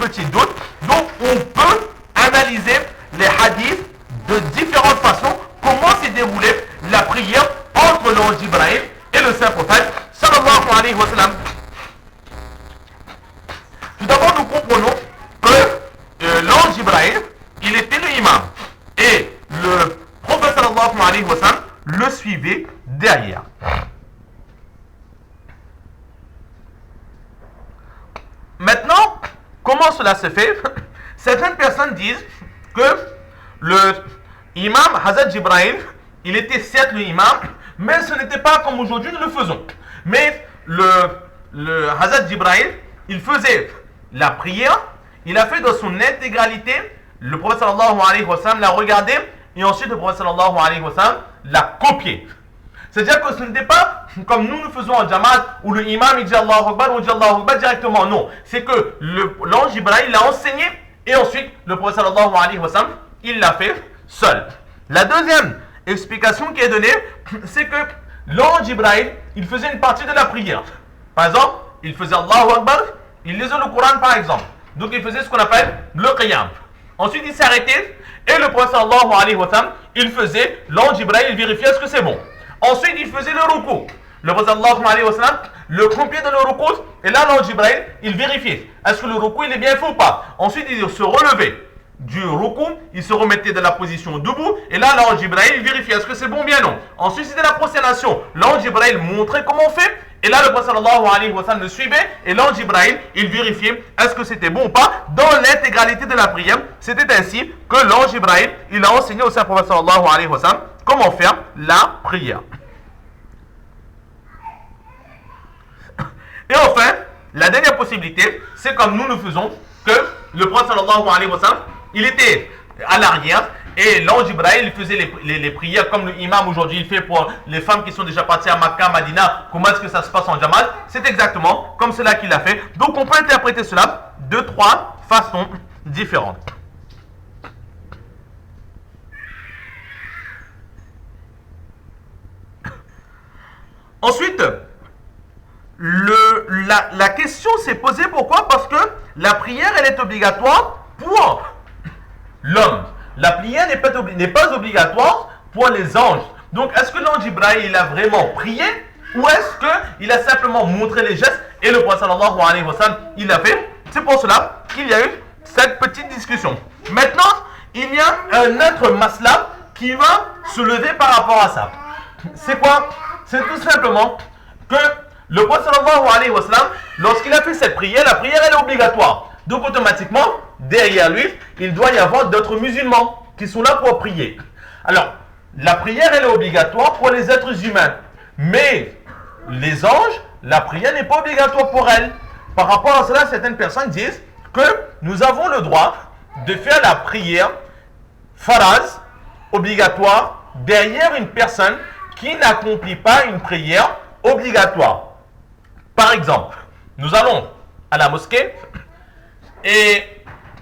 petits doutes. Donc on peut analyser les hadiths de différentes façons. Comment s'est déroulée la prière entre l'ange Jibril et le saint prophète sallallahu alayhi wa sallam. Tout d'abord, nous comprenons que l'ange Jibril, il était le imam et le prophète sallallahu alayhi wa sallam le suivait derrière. Maintenant, comment cela se fait? Certaines personnes disent que le imam Hazrat Jibril, il était certes le imam, mais ce n'était pas comme aujourd'hui nous le faisons. Mais le Hazrat Jibril, il faisait la prière, il a fait dans son intégralité, le prophète sallallahu alayhi wa sallam l'a regardé, et ensuite le prophète sallallahu alayhi wa sallam l'a copié. C'est-à-dire que ce n'était pas comme nous faisons en Jamaat où le imam il dit Allahu Akbar ou dit Allahu Akbar directement. Non, c'est que l'ange Jibril l'a enseigné et ensuite le prophète sallallahu alayhi wa sallam il l'a fait seul. La deuxième explication qui est donnée, c'est que l'ange Jibril il faisait une partie de la prière. Par exemple, il faisait Allahu Akbar, il lisait le Coran par exemple. Donc il faisait ce qu'on appelle le qiyam. Ensuite il s'arrêtait et le prophète sallallahu alayhi wa sallam il faisait, l'ange Jibril il vérifiait est-ce que c'est bon. Ensuite, il faisait le ruku. Le prophète sallallahu alayhi wa sallam le compiait dans le ruku. Et là, l'ange Jibril, il vérifiait. Est-ce que le ruku, il est bien fait ou pas? Ensuite, il se relevait du ruku. Il se remettait dans la position debout. Et là, l'ange Jibril, il vérifiait. Est-ce que c'est bon ou bien non? Ensuite, c'était la prosternation. L'ange Jibril montrait comment on fait. Et là, le prophète sallallahu alayhi wa sallam le suivait. Et l'ange Jibril, il vérifiait est-ce que c'était bon ou pas. Dans l'intégralité de la prière, c'était ainsi que l'ange Jibril, il a enseigné au saint prophète sallallahu alayhi wa sallam comment faire la prière. Et enfin, la dernière possibilité, c'est comme nous faisons, que le prophète sallallahu alayhi wa sallam, il était à l'arrière et l'ange Jibril il faisait les prières comme le imam aujourd'hui il fait pour les femmes qui sont déjà parties à Makkah, Madina. Comment est-ce que ça se passe en Jamaat? C'est exactement comme cela qu'il a fait. Donc on peut interpréter cela de trois façons différentes. Ensuite, la question s'est posée pourquoi? Parce que la prière elle est obligatoire pour l'homme. La prière n'est pas obligatoire pour les anges. Donc est-ce que l'ange Jibril il a vraiment prié ou est-ce qu'il a simplement montré les gestes et le prophète sallallahu alayhi wa sallam il l'a fait? C'est pour cela qu'il y a eu cette petite discussion. Maintenant, il y a un autre masla qui va se lever par rapport à ça. C'est quoi? C'est tout simplement que le prophète sallallahu alayhi wa sallam, lorsqu'il a fait cette prière, la prière elle est obligatoire. Donc automatiquement, derrière lui, il doit y avoir d'autres musulmans qui sont là pour prier. Alors, la prière elle est obligatoire pour les êtres humains. Mais les anges, la prière n'est pas obligatoire pour elles. Par rapport à cela, certaines personnes disent que nous avons le droit de faire la prière faraz, obligatoire, derrière une personne qui n'accomplit pas une prière obligatoire. Par exemple, nous allons à la mosquée et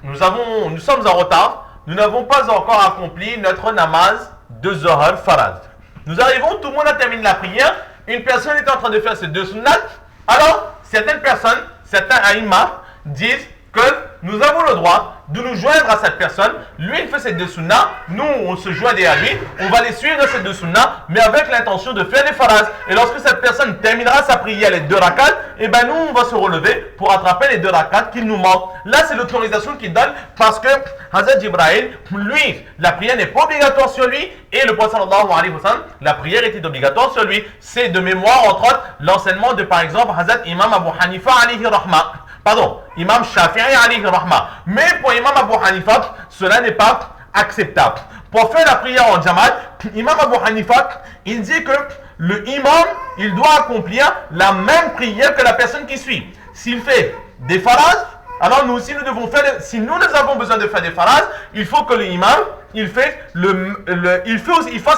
nous sommes en retard. Nous n'avons pas encore accompli notre namaz de Zohar Faraz. Nous arrivons, tout le monde a terminé la prière. Une personne est en train de faire ses deux sunnats. Alors, certaines personnes, certains aïmas disent que nous avons le droit de nous joindre à cette personne. Lui, il fait ses deux sunnahs. Nous, on se joint derrière lui. On va les suivre dans ces deux sunnahs, mais avec l'intention de faire les faraz. Et lorsque cette personne terminera sa prière, les deux rakats, et ben nous, on va se relever pour attraper les deux rakats qu'il nous manquent. Là, c'est l'autorisation qu'il donne parce que Hazrat Jibril, lui, la prière n'est pas obligatoire sur lui. Et le prophète sallallahu alayhi wa sallam, la prière était obligatoire sur lui. C'est de mémoire, entre autres, l'enseignement de, par exemple, Hazrat Imam Abu Hanifa alayhi rahma. Pardon, Imam Shafi'i alayhi rahma. Mais pour Imam Abu Hanifa, cela n'est pas acceptable. Pour faire la prière en Jamaat, Imam Abu Hanifa, il dit que le imam, il doit accomplir la même prière que la personne qui suit. S'il fait des faraz, alors nous aussi nous devons faire, si nous avons besoin de faire des faraz, il faut que l'imam, il fasse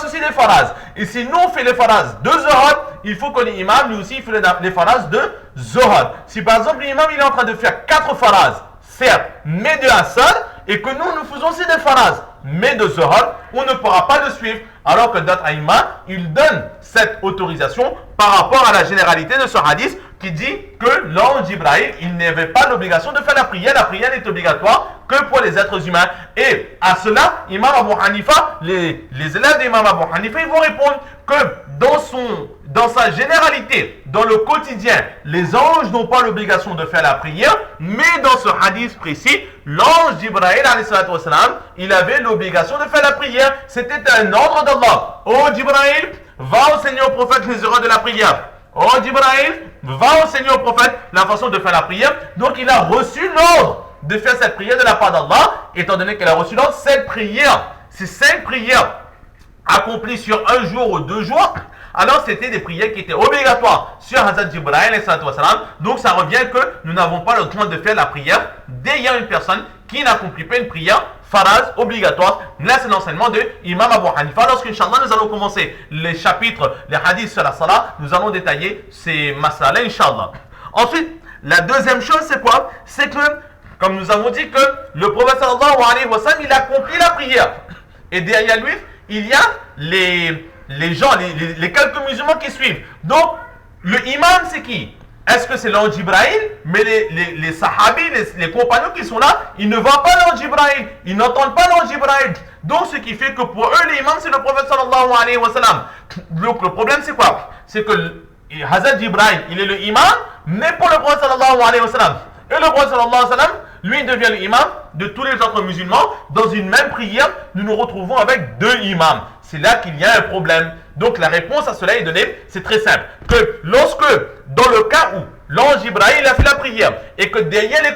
aussi des faraz. Et si nous on fait les faraz de Zohar, il faut que l'imam, lui aussi, il fait les faraz de Zohar. Si par exemple l'imam, il est en train de faire 4 faraz, certes, mais de Asr, et que nous faisons aussi des faraz, mais de Zohar, on ne pourra pas le suivre. Alors que d'autres aïmas, ils donnent cette autorisation par rapport à la généralité de ce hadith, qui dit que l'ange Jibril, il n'avait pas l'obligation de faire la prière n'est obligatoire que pour les êtres humains. Et à cela, Imam Abu Hanifa, les élèves d'Imam Abu Hanifa, ils vont répondre que dans sa généralité, dans le quotidien, les anges n'ont pas l'obligation de faire la prière, mais dans ce hadith précis, l'ange Jibril, il avait l'obligation de faire la prière. C'était un ordre d'Allah. Oh Jibril, va enseigner au prophète les erreurs de la prière. Oh Jibril, va enseigner au prophète la façon de faire la prière. Donc il a reçu l'ordre de faire cette prière de la part d'Allah, étant donné qu'il a reçu l'ordre, cette prière, ces 5 prières accomplies sur un jour ou 2 jours, alors c'était des prières qui étaient obligatoires sur Hazrat Jibril. Donc ça revient que nous n'avons pas le droit de faire la prière d'ayant une personne qui n'accomplit pas une prière faraz obligatoire. Là c'est l'enseignement de Imam Abu Hanifa. Lorsqu'Inch'Allah nous allons commencer les chapitres, les hadiths sur la salat, nous allons détailler ces masala Inch'Allah. Ensuite, la deuxième chose c'est quoi? C'est que, comme nous avons dit, que le prophète sallallahu alayhi wa sallam, il accomplit la prière. Et derrière lui, il y a les gens, les quelques musulmans qui suivent. Donc, le imam c'est qui? Est-ce que c'est l'ange Jibril? Mais les sahabis, les compagnons qui sont là, ils ne voient pas l'ange Jibril, ils n'entendent pas l'ange Jibril. Donc ce qui fait que pour eux, l'imam c'est le prophète sallallahu alayhi wa sallam. Donc le problème c'est quoi? C'est que Hazrat Jibril, il est le imam, mais pour le prophète sallallahu alayhi wa sallam. Et le prophète sallallahu alayhi wa sallam, lui il devient l'imam de tous les autres musulmans. Dans une même prière, nous nous retrouvons avec 2 imams. C'est là qu'il y a un problème. Donc la réponse à cela est donnée, c'est très simple. Que lorsque, dans le cas où l'ange Ibrahim a fait la prière et que derrière le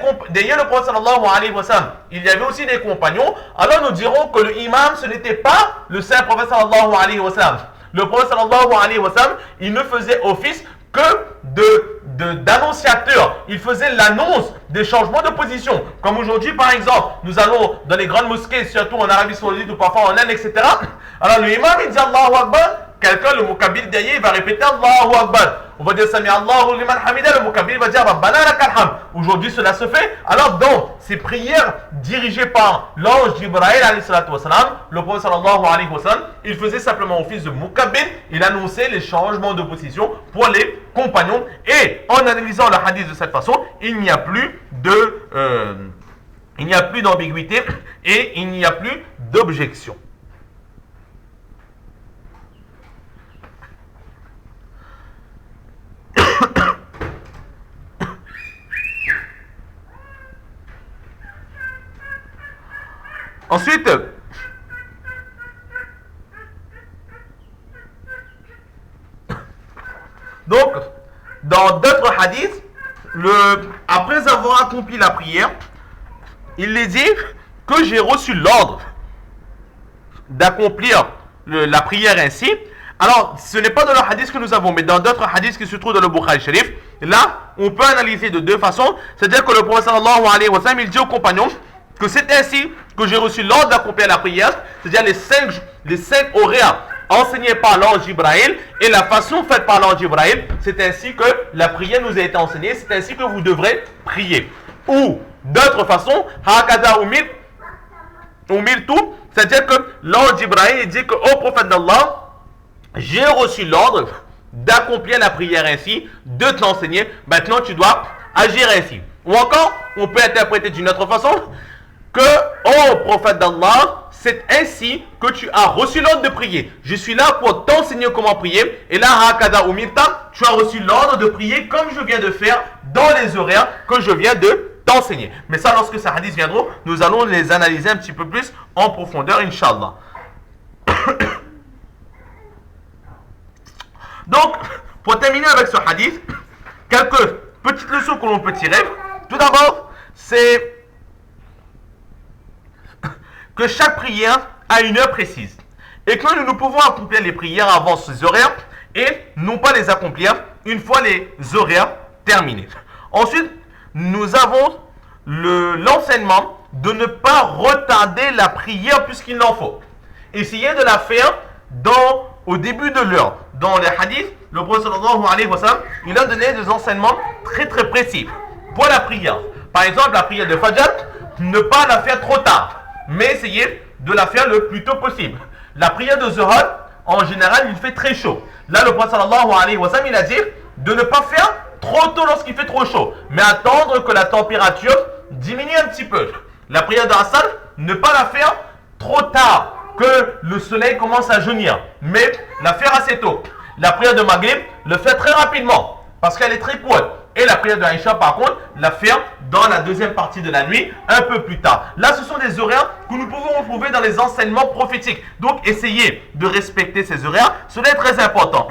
prophète sallallahu alayhi wa sallam, il y avait aussi des compagnons, alors nous dirons que le imam, ce n'était pas le saint prophète sallallahu alayhi wa sallam. Le prophète sallallahu alayhi wa sallam, il ne faisait office que d'annonciateur. Il faisait l'annonce des changements de position. Comme aujourd'hui, par exemple, nous allons dans les grandes mosquées, surtout en Arabie Saoudite ou parfois en Inde, etc. Alors le imam, il dit Allahu Akbar. Quelqu'un, le mukabbir derrière, il va répéter Allahu Akbar. On va dire Sami Allahu liman hamida. Le mukabbir va dire Rabbana lakal hamd. Aujourd'hui, cela se fait. Alors, dans ces prières dirigées par l'ange Jibril, le prophète sallallahu alayhi wa sallam, il faisait simplement office de mukabbir. Il annonçait les changements de position pour les compagnons. Et en analysant le hadith de cette façon, il n'y a plus d'ambiguïté et il n'y a plus d'objection. Ensuite, donc, dans d'autres hadiths, après avoir accompli la prière, il les dit que j'ai reçu l'ordre d'accomplir la prière ainsi. Alors, ce n'est pas dans le hadith que nous avons, mais dans d'autres hadiths qui se trouvent dans le Bukhari Sharif. Là, on peut analyser de 2 façons. C'est-à-dire que le prophète sallallahu alayhi wa sallam, il dit aux compagnons que c'est ainsi que j'ai reçu l'ordre d'accomplir la prière, c'est-à-dire les 5 horaires enseignés par l'ange Jibril et la façon faite par l'ange Jibril, c'est ainsi que la prière nous a été enseignée, c'est ainsi que vous devrez prier. Ou d'autres façons, hakada umir tout, c'est-à-dire que l'ange Jibril dit que au prophète d'Allah, j'ai reçu l'ordre d'accomplir la prière ainsi, de te l'enseigner, maintenant tu dois agir ainsi. Ou encore, on peut interpréter d'une autre façon, que, ô prophète d'Allah, c'est ainsi que tu as reçu l'ordre de prier. Je suis là pour t'enseigner comment prier. Et là, hakada umirta, tu as reçu l'ordre de prier comme je viens de faire dans les horaires que je viens de t'enseigner. Mais ça, lorsque ces hadiths viendront, nous allons les analyser un petit peu plus en profondeur, Inch'Allah. Donc, pour terminer avec ce hadith, quelques petites leçons que l'on peut tirer. Tout d'abord, c'est que chaque prière a une heure précise. Et que nous pouvons accomplir les prières avant ces horaires et non pas les accomplir une fois les horaires terminés. Ensuite, nous avons l'enseignement de ne pas retarder la prière puisqu'il en faut. Essayez de la faire au début de l'heure. Dans les hadiths, le prophète sallallahu alayhi wa sallam, il a donné des enseignements très très précis pour la prière. Par exemple, la prière de Fajr, ne pas la faire trop tard, mais essayez de la faire le plus tôt possible. La prière de Zuhur, en général, il fait très chaud. Là, le prophète sallallahu alayhi wa sallam, il a dit de ne pas faire trop tôt lorsqu'il fait trop chaud, mais attendre que la température diminue un petit peu. La prière d'Asr, ne pas la faire trop tard, que le soleil commence à jaunir, mais la faire assez tôt. La prière de Maghrib, le faire très rapidement, parce qu'elle est très courte. Et la prière de Aïcha, par contre, la faire dans la deuxième partie de la nuit, un peu plus tard. Là, ce sont des horaires que nous pouvons retrouver dans les enseignements prophétiques. Donc, essayez de respecter ces horaires. Cela est très important.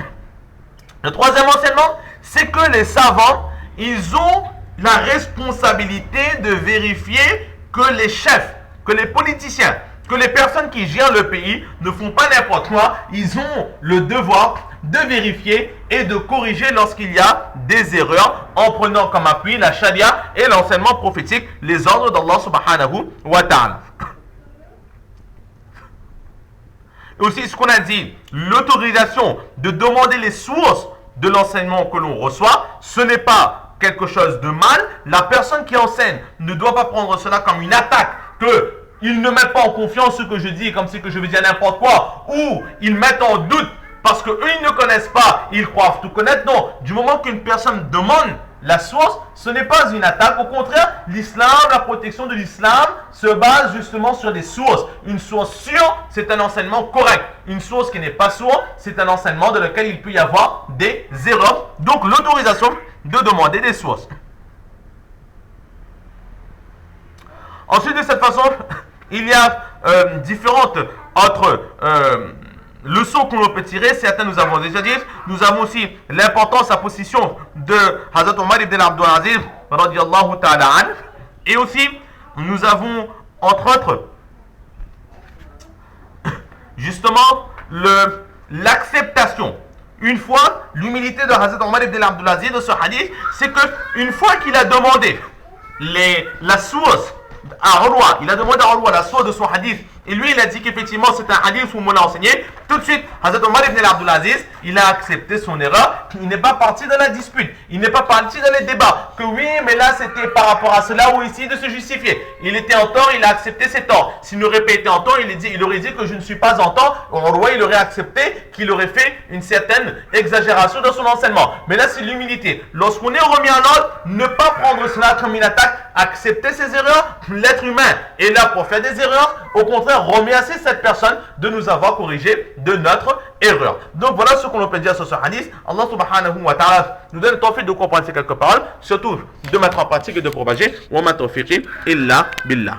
Le troisième enseignement, c'est que les savants, ils ont la responsabilité de vérifier que les chefs, que les politiciens, que les personnes qui gèrent le pays ne font pas n'importe quoi. Ils ont le devoir de vérifier et de corriger lorsqu'il y a des erreurs en prenant comme appui la charia et l'enseignement prophétique, les ordres d'Allah subhanahu wa ta'ala. Et aussi ce qu'on a dit, l'autorisation de demander les sources de l'enseignement que l'on reçoit, ce n'est pas quelque chose de mal. La personne qui enseigne ne doit pas prendre cela comme une attaque, que ils ne mettent pas en confiance ce que je dis, comme si que je veux dire n'importe quoi, ou ils mettent en doute parce qu'eux, ils ne connaissent pas, ils croient tout connaître. Non, du moment qu'une personne demande la source, ce n'est pas une attaque. Au contraire, l'islam, la protection de l'islam se base justement sur des sources. Une source sûre, c'est un enseignement correct. Une source qui n'est pas sûre, c'est un enseignement dans lequel il peut y avoir des erreurs. Donc, l'autorisation de demander des sources. Ensuite, de cette façon, il y a différentes autres leçons que l'on peut tirer. Certains nous avons déjà dit. Nous avons aussi l'importance, la position de Hazrat Omar ibn Abdul Aziz radiyallahu ta'ala an. Et aussi, nous avons, entre autres, justement, l'acceptation. Une fois, l'humilité de Hazrat Omar ibn Abdul Aziz de ce hadith, c'est qu'une fois qu'il a demandé la source à Urwa, il a demandé à Urwa la source de son hadith, et lui il a dit qu'effectivement c'est un hadith où on l'a enseigné. Tout de suite, Hazrat Omar ibn Abdul Aziz, il a accepté son erreur. Il n'est pas parti dans la dispute, il n'est pas parti dans les débats, que oui mais là c'était par rapport à cela ou ici de se justifier. Il était en tort, il a accepté ses torts. S'il n'aurait pas été en tort, il aurait dit que je ne suis pas en tort. Urwa il aurait accepté qu'il aurait fait une certaine exagération dans son enseignement. Mais là c'est l'humilité. Lorsqu'on est remis en ordre, ne pas prendre cela comme une attaque, accepter ses erreurs. L'être humain est là pour faire des erreurs. Au contraire, remercier cette personne de nous avoir corrigé de notre erreur. Donc voilà ce qu'on peut dire sur ce hadith. Allah subhanahu wa ta'ala nous donne le tawfiq de comprendre ces quelques paroles, surtout de mettre en pratique et de propager. Wa ma tawfiqi illa billah.